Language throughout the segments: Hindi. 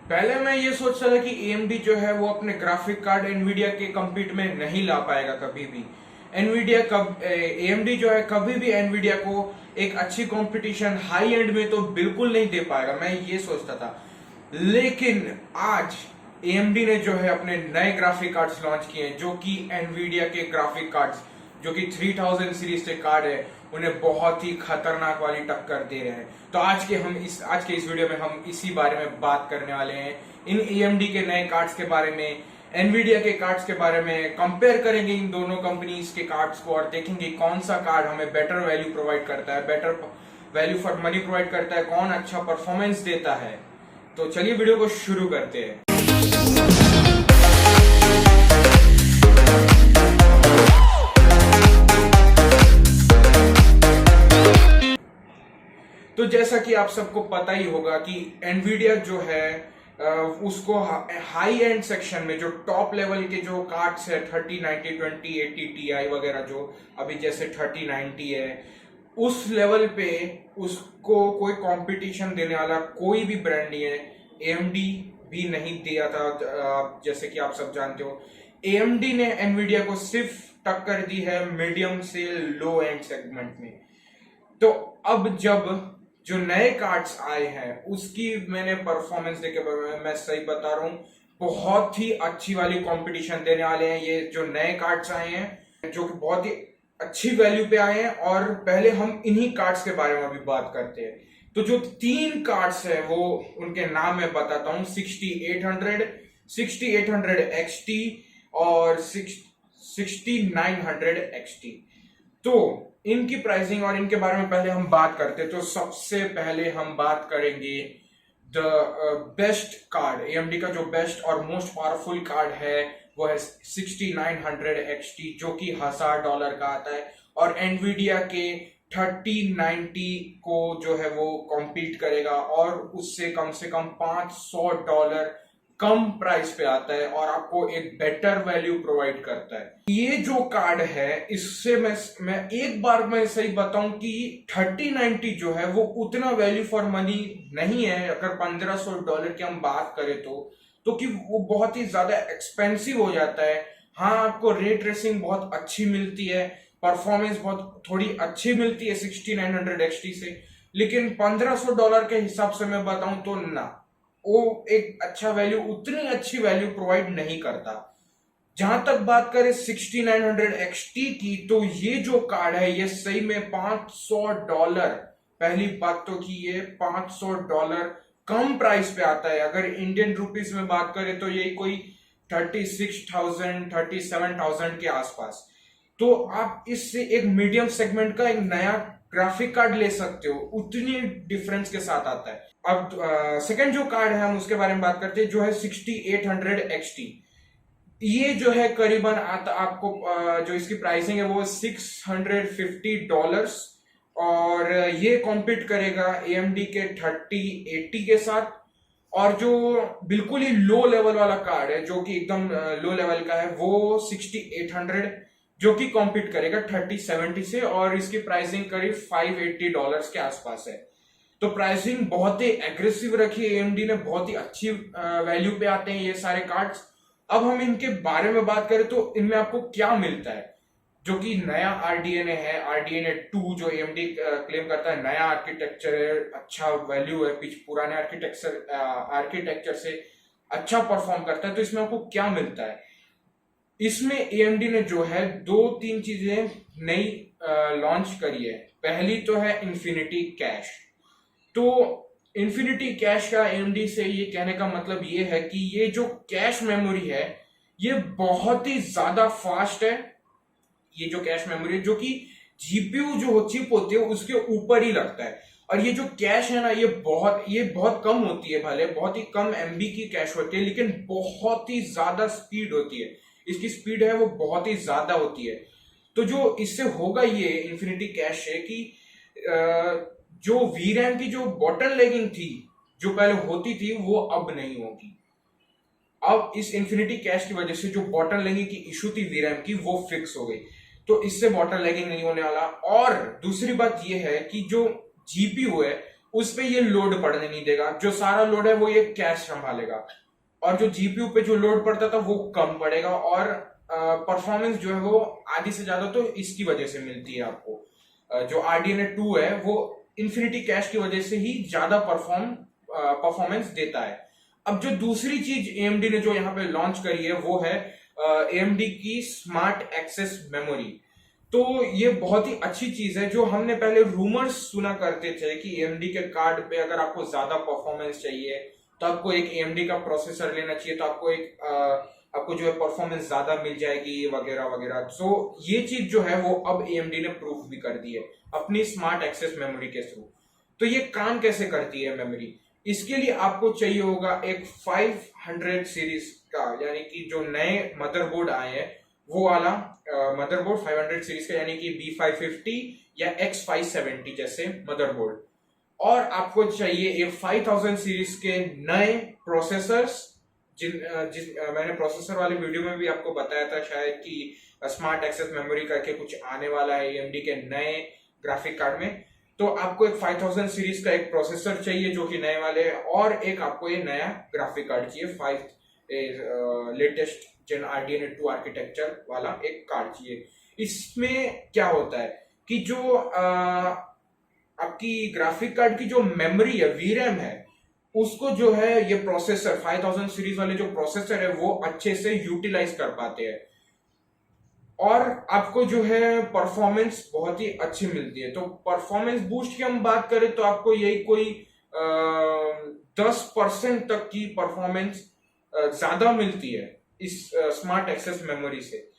पहले मैं ये सोचता था कि AMD जो है वो अपने ग्राफिक कार्ड एनवीडिया के कम्पीट में नहीं ला पाएगा कभी भी। एनवीडिया कब AMD जो है कभी भी एनवीडिया को एक अच्छी कंपटीशन हाई एंड में तो बिल्कुल नहीं दे पाएगा, मैं ये सोचता था। लेकिन आज AMD ने जो है अपने नए ग्राफिक कार्ड्स लॉन्च किए हैं, जो कि एनवीडिया के ग्राफिक कार्ड्स जो कि 3000 सीरीज के कार्ड है उन्हें बहुत ही खतरनाक वाली टक्कर दे रहे हैं। तो आज के इस वीडियो में हम इसी बारे में बात करने वाले हैं, इन AMD के नए कार्ड्स के बारे में, एनवीडिया के कार्ड्स के बारे में, कंपेयर करेंगे इन दोनों कंपनीज के कार्ड्स को और देखेंगे कौन सा कार्ड हमें बेटर वैल्यू प्रोवाइड करता है, better value for money provide करता है, कौन अच्छा परफॉर्मेंस देता है। तो चलिए वीडियो को शुरू करते हैं। तो जैसा कि आप सबको पता ही होगा कि एनवीडिया जो है उसको हाई एंड सेक्शन में जो टॉप लेवल के जो कार्ड्स है 3090 2080 Ti वगैरह, जो अभी जैसे 3090 है, उस लेवल पे उसको कोई कंपटीशन देने वाला कोई भी ब्रांड नहीं है। AMD भी नहीं दिया था, जैसे कि आप सब जानते हो। AMD ने एनवीडिया को सिर्फ टक्कर दी है मीडियम से लो एंड सेगमेंट में। तो अब जब जो नए कार्ड्स आए हैं उसकी मैंने परफॉर्मेंस देखे, मैं सही बता रहा हूँ, बहुत ही अच्छी वाली कंपटीशन देने वाले हैं ये जो नए कार्ड्स आए हैं, जो कि बहुत ही अच्छी वैल्यू पे आए हैं। और पहले हम इन्हीं कार्ड्स के बारे में अभी बात करते हैं। तो जो तीन कार्ड्स हैं वो उनके नाम मैं बताता हूँ, 6800, 6800 XT और 6900 XT। तो इनकी प्राइसिंग और इनके बारे में पहले हम बात करते हैं। तो सबसे पहले हम बात करेंगे द बेस्ट कार्ड, AMD का जो बेस्ट और मोस्ट पावरफुल कार्ड है वो है 6900 XT, जो कि $1000 का आता है और एनवीडिया के 3090 को जो है वो कॉम्पीट करेगा और उससे कम से कम $500 कम प्राइस पे आता है और आपको एक बेटर वैल्यू प्रोवाइड करता है। ये जो कार्ड है इससे मैं एक बार मैं सही बताऊं कि 3090 जो है वो उतना वैल्यू फॉर मनी नहीं है। अगर $1500 की हम बात करें तो कि वो बहुत ही ज्यादा एक्सपेंसिव हो जाता है। हाँ, आपको रे ट्रेसिंग बहुत अच्छी मिलती है, परफॉर्मेंस बहुत थोड़ी अच्छी मिलती है 6900 XT से, लेकिन $1500 के हिसाब से मैं बताऊं तो ना, वो एक अच्छा वैल्यू, उतनी अच्छी वैल्यू प्रोवाइड नहीं करता। जहां तक बात करें 6900 XT की, तो ये जो कार्ड है ये सही में $500, पहली बात तो कि ये $500 कम प्राइस पे आता है। अगर इंडियन रुपीस में बात करें तो ये कोई 36,000 37,000 के आसपास। तो आप इससे एक मीडियम सेगमेंट का एक नया ग्राफिक कार्ड ले सकते हो, उतनी डिफरेंस के साथ आता है। अब सेकंड जो कार्ड है हम उसके बारे में बात करते हैं, जो है 6800 XT। ये जो है करीबन आपको जो इसकी प्राइसिंग है वो $650 और ये कॉम्पीट करेगा AMD के 3080 के साथ। और जो बिल्कुल ही लो लेवल वाला कार्ड है, जो कि एकदम लो लेवल का है, वो 6800 जो कि कॉम्पीट करेगा 3070 से और इसकी प्राइसिंग करीब $580 के आसपास है। तो प्राइसिंग बहुत ही एग्रेसिव रखी है AMD ने, बहुत ही अच्छी वैल्यू पे आते हैं ये सारे कार्ड्स। अब हम इनके बारे में बात करें तो इनमें आपको क्या मिलता है, जो कि नया RDNA है, RDNA 2 जो AMD क्लेम करता है नया आर्किटेक्चर है, अच्छा वैल्यू है, पुराने आर्किटेक्चर से अच्छा परफॉर्म करता है। तो इसमें आपको क्या मिलता है, इसमें AMD ने जो है 2-3 चीजें नई लॉन्च करी है। पहली तो है इन्फिनिटी कैश। तो इन्फिनिटी कैश का AMD से ये कहने का मतलब ये है कि ये जो कैश मेमोरी है ये बहुत ही ज्यादा फास्ट है। ये जो कैश मेमोरी है, जो कि GPU जो चिप होती है उसके ऊपर ही लगता है, और ये जो कैश है ना ये बहुत कम होती है, भले बहुत ही कम MB की कैश होती है, लेकिन बहुत ही ज्यादा स्पीड होती है। इसकी स्पीड है वो बहुत ही ज्यादा होती है। तो जो इससे होगा ये इन्फिनिटी कैश है कि जो VRAM की जो बॉटल लेगिंग थी जो पहले होती थी वो अब नहीं होगी। अब इस इन्फिनिटी कैश की वजह से जो बॉटल लेगिंग की इशू थी VRAM की वो फिक्स हो गई, तो इससे बॉटल लेगिंग नहीं होने वाला। और दूसरी बात ये है कि जो GPU है उस पे ये लोड पड़ने नहीं देगा। जो सारा लोड है वो ये कैश संभालेगा, और जो जीपीयू पे जो लोड पड़ता था वो कम पड़ेगा, और परफॉर्मेंस जो है वो आधी से ज्यादा तो इसकी वजह से मिलती है आपको। जो RDNA 2 है वो इन्फिनिटी कैश की वजह से ही ज्यादा परफॉर्मेंस देता है। अब जो दूसरी चीज AMD ने जो यहाँ पे लॉन्च करी है वो है AMD की स्मार्ट एक्सेस मेमोरी। तो ये बहुत ही अच्छी चीज है। जो हमने पहले रूमर्स सुना करते थे कि AMD के कार्ड पे अगर आपको ज्यादा परफॉर्मेंस चाहिए तो आपको एक AMD का प्रोसेसर लेना चाहिए, तो आपको जो है परफॉर्मेंस ज्यादा मिल जाएगी वगैरह वगैरह। तो ये चीज जो है वो अब AMD ने प्रूफ भी कर दी है अपनी स्मार्ट एक्सेस मेमोरी के थ्रू। तो ये काम कैसे करती है मेमोरी? इसके लिए आपको चाहिए होगा एक 500 सीरीज का, यानी कि जो नए मदरबोर्ड आए हैं वो वाला मदरबोर्ड 500 सीरीज का, यानी कि B550 या X570 जैसे मदरबोर्ड। और आपको चाहिए एक 5000 सीरीज के नए प्रोसेसर्स, मैंने प्रोसेसर वाले वीडियो में भी आपको बताया था शायद कि स्मार्ट एक्सेस मेमोरी करके कुछ आने वाला है AMD के नए ग्राफिक कार्ड में। तो आपको एक 5000 सीरीज का एक प्रोसेसर चाहिए जो कि नए वाले है, और एक आपको ये नया ग्राफिक कार्ड चाहिए, लेटेस्ट जेन RDNA 2 आर्किटेक्चर वाला एक कार्ड चाहिए। इसमें क्या होता है कि जो आपकी ग्राफिक कार्ड की जो मेमोरी है, VRAM है, उसको जो है ये प्रोसेसर 5000 सीरीज वाले जो प्रोसेसर है वो अच्छे से यूटिलाइज कर पाते हैं, और आपको जो है परफॉर्मेंस बहुत ही अच्छी मिलती है। तो परफॉर्मेंस बूस्ट की हम बात करें तो आपको यही कोई 10% तक की परफॉर्मेंस ज्यादा मिलती है इस स्मार्ट एक्सेस मेमोरी से।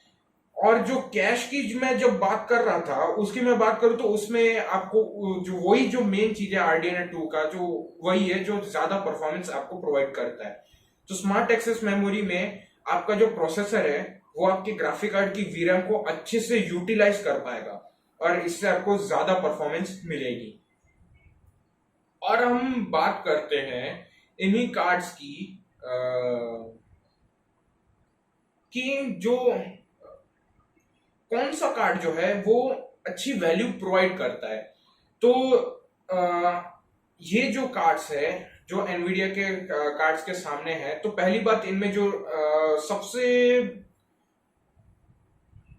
और जो कैश की मैं जब बात कर रहा था उसकी मैं बात करूं तो उसमें आपको जो मेन चीज है RDNA 2 का, जो वही है जो ज्यादा परफॉर्मेंस आपको प्रोवाइड करता है। तो स्मार्ट एक्सेस मेमोरी में आपका जो प्रोसेसर है वो आपके ग्राफिक कार्ड की VRAM को अच्छे से यूटिलाइज कर पाएगा, और इससे आपको ज्यादा परफॉर्मेंस मिलेगी। और हम बात करते हैं इन्हीं कार्ड्स की कि जो कौन सा कार्ड जो है वो अच्छी वैल्यू प्रोवाइड करता है। तो ये जो कार्ड्स है जो एनवीडिया के कार्ड्स के सामने है, तो पहली बात इनमें जो सबसे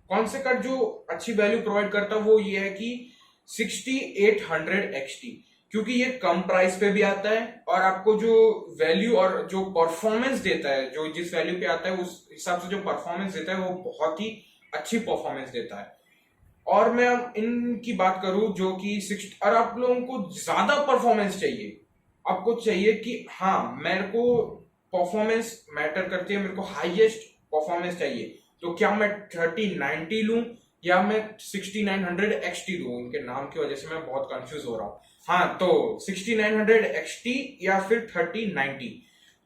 कौन से कार्ड जो अच्छी वैल्यू प्रोवाइड करता है वो ये है कि 6800 XT, क्योंकि ये कम प्राइस पे भी आता है और आपको जो वैल्यू और जो परफॉर्मेंस देता है, जो जिस वैल्यू पे आता है उस हिसाब से जो परफॉर्मेंस देता है वो बहुत ही अच्छी परफॉर्मेंस देता है। और मैं अब इनकी बात करूं जो कि 60, और आप लोगों को ज्यादा परफॉर्मेंस चाहिए, आपको चाहिए कि हाँ मेरे को परफॉर्मेंस मैटर करती है, मेरे को हाईएस्ट परफॉर्मेंस चाहिए, तो क्या मैं 3090 लूं या मैं 6900 XT लूं? इनके नाम की वजह से मैं बहुत कंफ्यूज हो रहा हूं। हाँ, तो 6900 XT या फिर 3090।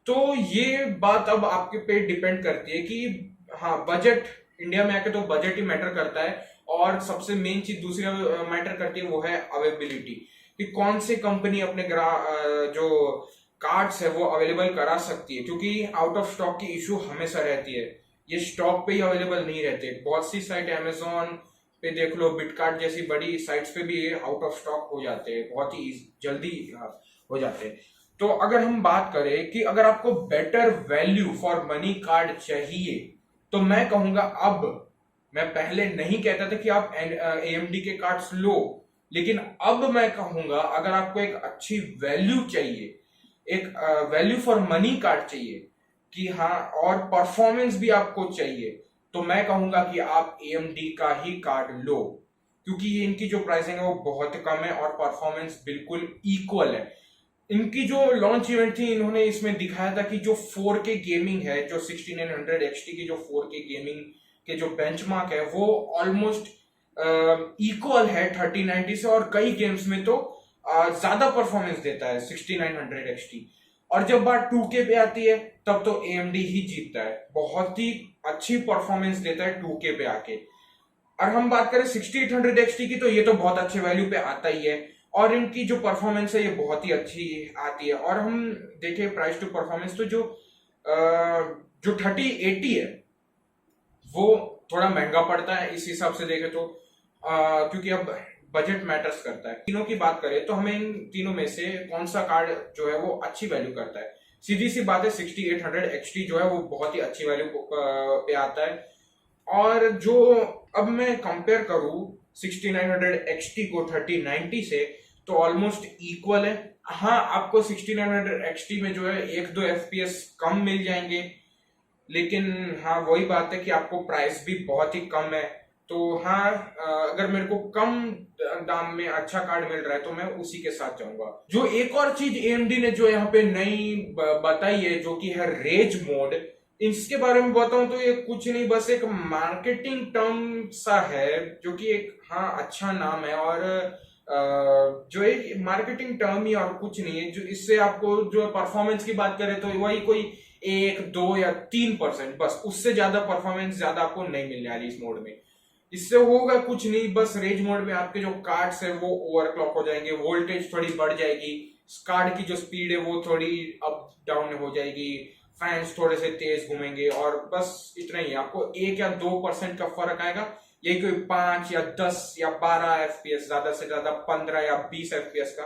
तो ये बात अब आपके पे डिपेंड करती है कि हाँ बजट, इंडिया में आके तो बजट ही मैटर करता है, और सबसे मेन चीज दूसरी मैटर करती है वो है अवेलेबिलिटी, कि कौन सी कंपनी अपने जो कार्ड्स है वो अवेलेबल करा सकती है, क्योंकि आउट ऑफ स्टॉक की इशू हमेशा रहती है, ये स्टॉक पे ही अवेलेबल नहीं रहते। बहुत सी साइट अमेजोन पे देख लो, बिटकार्ट जैसी बड़ी साइट्स पे भी आउट ऑफ स्टॉक हो जाते हैं, बहुत ही जल्दी हो जाते हैं। तो अगर हम बात करें कि अगर आपको better value for money card चाहिए, तो मैं कहूंगा, अब मैं पहले नहीं कहता था कि आप AMD के कार्ड्स लो, लेकिन अब मैं कहूंगा अगर आपको एक अच्छी वैल्यू चाहिए, एक वैल्यू फॉर मनी कार्ड चाहिए कि हाँ, और परफॉर्मेंस भी आपको चाहिए, तो मैं कहूंगा कि आप AMD का ही कार्ड लो, क्योंकि इनकी जो प्राइसिंग है वो बहुत कम है और परफॉर्मेंस बिल्कुल इक्वल है। इनकी जो लॉन्च इवेंट थी, इन्होंने इसमें दिखाया था कि जो 4K गेमिंग है, जो 6900 XT की जो 4K गेमिंग के जो बेंचमार्क है वो ऑलमोस्ट इक्वल है 3090 से, और कई गेम्स में तो ज्यादा परफॉर्मेंस देता है 6900 XT। और जब बात 2K पे आती है तब तो AMD ही जीतता है, बहुत ही अच्छी परफॉर्मेंस देता है 2K पे आके। और हम बात करें 6800 XT की, तो ये तो बहुत अच्छे वैल्यू पे आता ही है, और इनकी जो परफॉर्मेंस है ये बहुत ही अच्छी आती है। और हम देखें प्राइस टू परफॉर्मेंस, तो जो 3080 है वो थोड़ा महंगा पड़ता है इस हिसाब से देखें तो, क्योंकि अब बजट मैटर्स करता है। तीनों की बात करें तो हमें इन तीनों में से कौन सा कार्ड जो है वो अच्छी वैल्यू करता है। सीधी सी बात है 6800 XT जो है वो बहुत ही अच्छी वैल्यू पे आता है। और जो अब मैं कंपेयर करूं 6900 XT को 3090 से, तो ऑलमोस्ट इक्वल है। हाँ, आपको 6900 XT में जो है 1-2 FPS कम मिल जाएंगे, लेकिन हाँ वही बात है कि आपको प्राइस भी बहुत ही कम है। तो हाँ, अगर मेरे को कम दाम में अच्छा कार्ड मिल रहा है तो मैं उसी के साथ जाऊंगा। जो एक और चीज AMD ने जो यहाँ पे नई बताई है, जो कि है रेज मोड, इसके बारे में बताऊं तो ये कुछ नहीं, बस एक मार्केटिंग टर्म सा है, जो कि एक हाँ अच्छा नाम है। और जो एक मार्केटिंग टर्म ही और कुछ नहीं है। जो इससे आपको जो परफॉर्मेंस की बात करें तो वही कोई 1, 2 या 3%, बस उससे ज्यादा परफॉर्मेंस ज्यादा आपको नहीं मिलने वाली इस मोड में। इससे होगा कुछ नहीं, बस रेज मोड में आपके जो कार्ड्स है वो ओवरक्लॉक हो जाएंगे, वोल्टेज थोड़ी बढ़ जाएगी, कार्ड की जो स्पीड है वो थोड़ी अप डाउन हो जाएगी, फैंस थोड़े से तेज घूमेंगे, और बस इतना ही। आपको 1 या 2% का फर्क आएगा। ये कोई 5 या 10 या 12 FPS, ज्यादा से ज्यादा 15 या 20 FPS का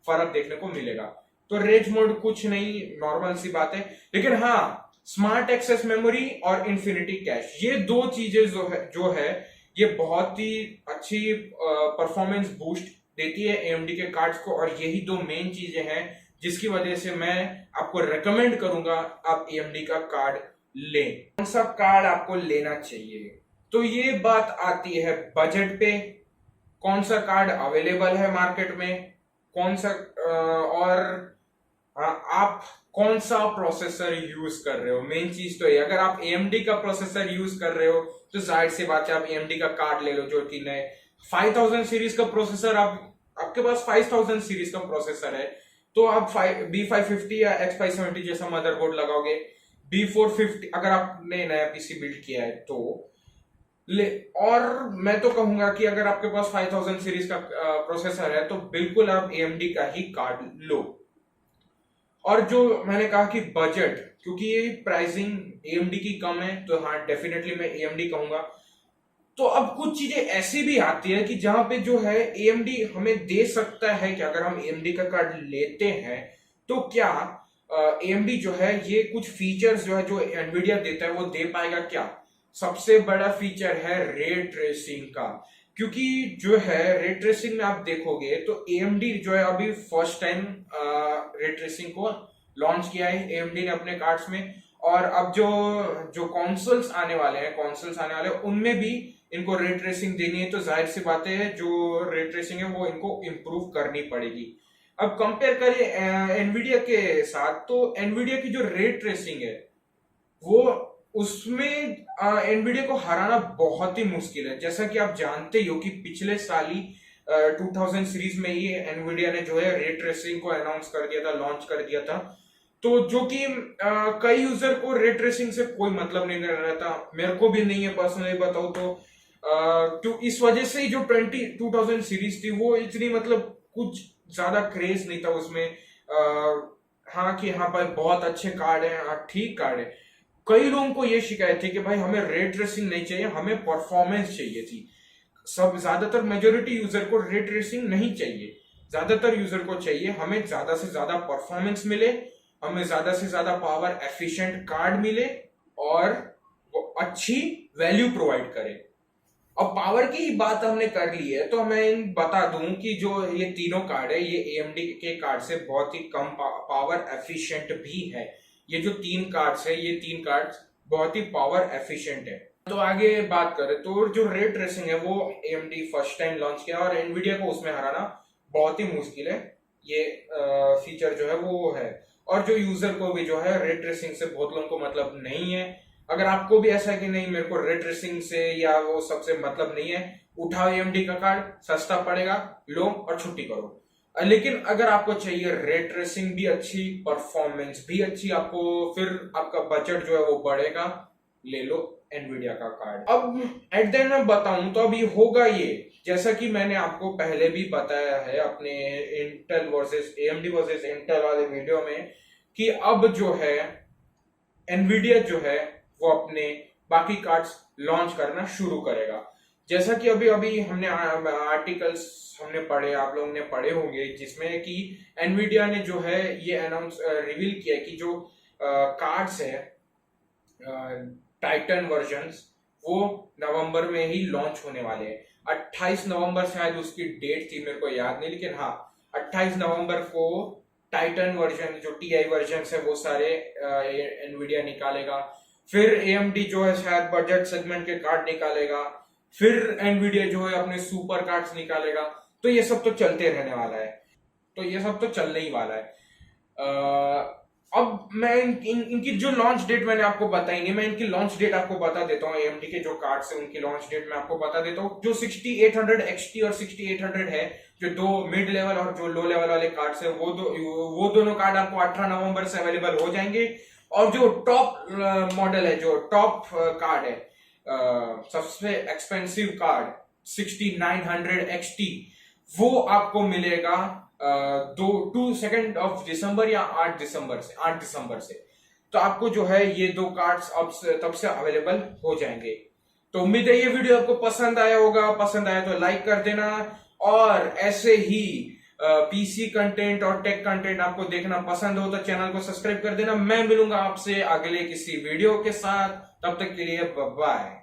फर्क देखने को मिलेगा। तो रेज मोड कुछ नहीं, नॉर्मल सी बात है। लेकिन हाँ, स्मार्ट एक्सेस मेमोरी और इंफिनिटी कैश, ये दो चीजें जो है ये बहुत ही अच्छी परफॉर्मेंस बूस्ट देती है AMD के कार्ड्स को। और यही दो मेन चीजें हैं जिसकी वजह से मैं आपको रेकमेंड करूंगा आप AMD का कार्ड लें। कौन सा कार्ड आपको लेना चाहिए, तो ये बात आती है बजट पे, कौन सा कार्ड अवेलेबल है मार्केट में, कौन सा और आप कौन सा प्रोसेसर यूज कर रहे हो। मेन चीज तो ये, अगर आप AMD का प्रोसेसर यूज कर रहे हो तो जाहिर सी बात है आप AMD का कार्ड ले लो, जो कि नए 5000 सीरीज का प्रोसेसर, आपके पास 5000 सीरीज का प्रोसेसर है तो आप B550 या X570 जैसा मदरबोर्ड लगाओगे। B450 अगर आपने नया PC बिल्ड किया है तो ले। और मैं तो कहूंगा कि अगर आपके पास 5000 सीरीज का प्रोसेसर है तो बिल्कुल आप AMD का ही कार्ड लो। और जो मैंने कहा कि बजट, क्योंकि ये प्राइसिंग AMD की कम है तो हाँ डेफिनेटली मैं AMD कहूंगा। तो अब कुछ चीजें ऐसी भी आती है कि जहां पे जो है AMD हमें दे सकता है कि अगर हम AMD का कार्ड लेते हैं तो क्या AMD जो है ये कुछ फीचर्स जो है जो Nvidia देता है वो दे पाएगा क्या। सबसे बड़ा फीचर है रे ट्रेसिंग का, क्योंकि जो है रे ट्रेसिंग में आप देखोगे तो AMD जो है अभी फर्स्ट टाइम रे ट्रेसिंग को लॉन्च किया है AMD ने अपने कार्ड्स में। और अब जो जो कॉन्सोल्स आने वाले हैं उनमें भी इनको रे ट्रेसिंग देनी है, तो जाहिर सी बात है जो रे ट्रेसिंग है वो इनको इम्प्रूव करनी पड़ेगी। अब कंपेयर करें एनवीडिया के साथ, तो एनवीडिया की जो रे ट्रेसिंग है वो उसमें एनवीडिया को हराना बहुत ही मुश्किल है। जैसा कि आप जानते ही हो कि पिछले साल ही 2000 सीरीज में ही एनवीडिया ने जो है रे ट्रेसिंग को अनाउंस कर दिया था, लॉन्च कर दिया था। तो जो कि कई यूजर को रे ट्रेसिंग से कोई मतलब नहीं रहता, मेरे को भी नहीं है पर्सनली बताऊं तो इस वजह से ही जो 2000 सीरीज थी वो इतनी मतलब कुछ ज्यादा क्रेज नहीं था उसमें। हाँ कि हाँ भाई बहुत अच्छे कार्ड है, हाँ ठीक कार्ड है। कई लोगों को ये शिकायत थी कि भाई हमें रे ट्रेसिंग नहीं चाहिए, हमें परफॉर्मेंस चाहिए थी। सब ज्यादातर मेजोरिटी यूजर को रे ट्रेसिंग नहीं चाहिए, ज्यादातर यूजर को चाहिए हमें ज्यादा से ज्यादा परफॉर्मेंस मिले, हमें ज्यादा से ज्यादा पावर एफिशिएंट कार्ड मिले और वो अच्छी वैल्यू प्रोवाइड करे। अब पावर की ही बात हमने कर ली है तो मैं बता दूं कि जो ये तीनों कार्ड है ये AMD के कार्ड से बहुत ही कम पावर एफिशिएंट भी है। ये जो तीन कार्ड्स है ये तीन कार्ड्स बहुत ही पावर एफिशिएंट है। तो आगे बात करें तो जो रे ट्रेसिंग है वो AMD फर्स्ट टाइम लॉन्च किया और एनवीडिया को उसमें हराना बहुत ही मुश्किल है। ये फीचर जो है वो है। और जो यूजर को भी जो है रे ट्रेसिंग से बहुत लोगों को मतलब नहीं है। अगर आपको भी ऐसा है कि नहीं मेरे को रे ट्रेसिंग से या वो सबसे मतलब नहीं है, उठाओ AMD का कार्ड, सस्ता पड़ेगा, लो और छुट्टी करो। लेकिन अगर आपको चाहिए रे ट्रेसिंग भी अच्छी, परफॉर्मेंस भी अच्छी, आपको फिर आपका बजट जो है वो बढ़ेगा, ले लो एनवीडिया का कार्ड। अब एट द एंड मैं बताऊं तो अभी होगा ये, जैसा कि मैंने आपको पहले भी बताया है अपने Intel versus AMD versus Intel वाले वीडियो में कि अब जो है एनवीडिया जो है वो अपने बाकी कार्ड्स लॉन्च करना शुरू करेगा। जैसा कि अभी अभी हमने आर्टिकल्स हमने पढ़े, आप लोगों ने पढ़े होंगे, जिसमें कि एनवीडिया ने जो है ये अनाउंस रिवील किया कि जो कार्ड्स है टाइटन वर्जन्स वो नवंबर में ही लॉन्च होने वाले हैं। 28 नवंबर शायद उसकी डेट थी, मेरे को याद नहीं, लेकिन हाँ 28 नवंबर को टाइटन वर्जन जो टीआई वर्जन है वो सारे एनवीडिया निकालेगा। फिर एएमडी जो है शायद बजट सेगमेंट के कार्ड निकालेगा। फिर एनवीडिया जो है अपने सुपर कार्ड्स निकालेगा। तो ये सब तो चलते रहने वाला है, तो ये सब तो चलने ही वाला है। अब मैं इनकी जो लॉन्च डेट मैंने आपको बताई नहीं, मैं इनकी लॉन्च डेट आपको बता देता हूँ। एएमडी के जो कार्ड्स है उनकी लॉन्च डेट मैं आपको बता देता हूँ। जो 6800 एक्सटी और 6800 है, जो दो मिड लेवल और जो लो लेवल वाले कार्ड्स है, वो दोनों कार्ड आपको 18 नवंबर से अवेलेबल हो जाएंगे। और जो टॉप मॉडल है, जो टॉप कार्ड है, सबसे एक्सपेंसिव कार्ड 6900 एक्सटी, वो आपको मिलेगा 2 ऑफ दिसंबर या 8 दिसंबर से। तो आपको जो है ये दो कार्ड्स तब से अवेलेबल हो जाएंगे। तो उम्मीद है ये वीडियो आपको पसंद आया होगा। पसंद आया तो लाइक कर देना, और ऐसे ही पीसी कंटेंट और टेक कंटेंट आपको देखना पसंद हो तो चैनल को सब्सक्राइब कर देना। मैं मिलूंगा आपसे अगले किसी वीडियो के साथ, तब तक के लिए बाय।